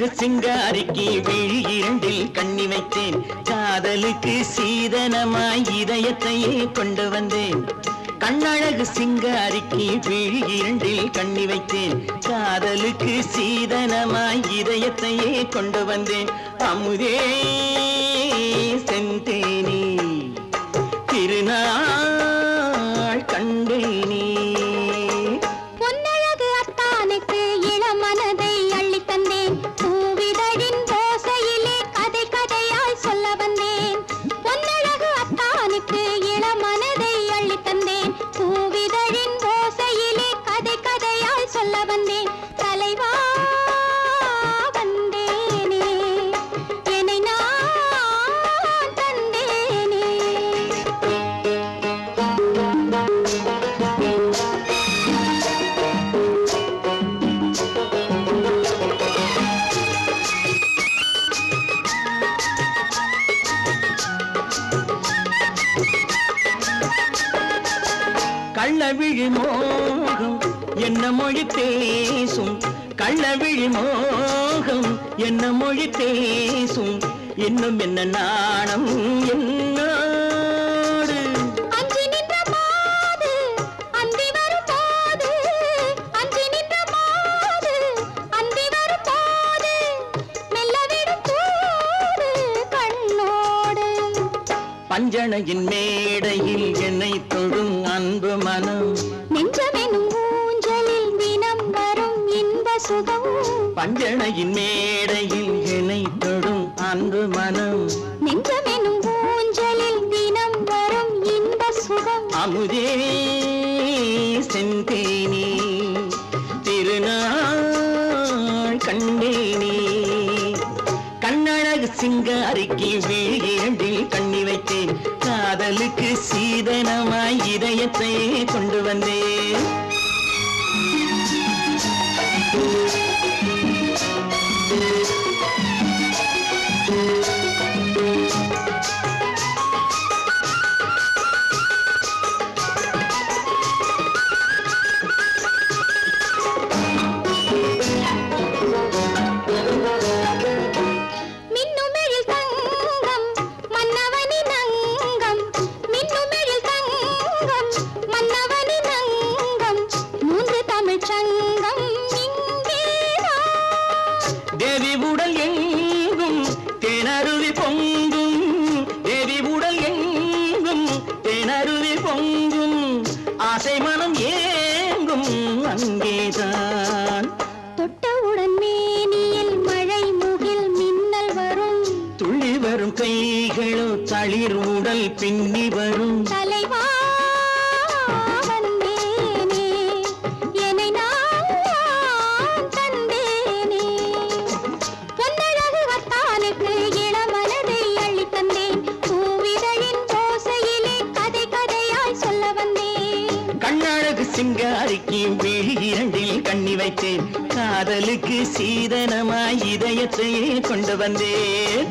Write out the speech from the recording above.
கண்ணழகு சிங்காரிக்கு விழி இரண்டில் கண்ணி வைத்தேன் காதலுக்கு சீதனமாய் இதயத்தையே கொண்டு வந்தேன் கண்ணழகு சிங்காரிக்கு விழி இரண்டில் கண்ணி வைத்தேன் காதலுக்கு சீதனமாய் இதயத்தையே கொண்டு வந்தேன் அமுதே செந்தேனே திருநாள் கண்டேனே கள்ளவிழி மோகம் என்ன மொழி பேசும் கள்ளவிழி மோகம் என்ன மொழி பேசும் இன்னும் என்ன நாணம் என்னோடு அஞ்சி நின்ற மாது அந்தி வரும் போது அஞ்சி நின்ற மாது அந்தி வரும் போது மெல்லவிடும் தூது கண்ணோடு பஞ்சணையின் மேடையில் என்னை தொழும் அன்பு மனம் நெஞ்சமெனும் ஊஞ்சலில் தினம் வரும் இன்ப சுகம் பஞ்சணையின் மேடையில் என்னை தொழும் அன்பு மனம் நெஞ்சமெனும் ஊஞ்சலில் தினம் வரும் இன்ப சுகம் அமுதே செந்தேனே திருநாள் கண்டேனே கண்ணழகு சிங்காரிக்கு விழி இரண்டில் கண்ணி வைத்தேன் காதலுக்கு சீதனமாய் இதயத்தை கொண்டு வந்தேன் தேவி உடல் எங்கும் தேனருவி பொங்கும் தேவி உடல் எங்கும் தேனருவி பொங்கும் ஆசை மனம் ஏங்கும் அங்கேதான் தொட்டவுடன் மேனியில் மழை முகில் மின்னல் வரும் துள்ளி வரும் கைகளோ தளிர் உடல் பின்னி வரும் தலைவா கண்ணழகு சிங்காரிக்கு விழி இரண்டில் கண்ணி வைத்தேன் காதலுக்கு சீதனமாய் இதயத்தையே கொண்டு வந்தேன்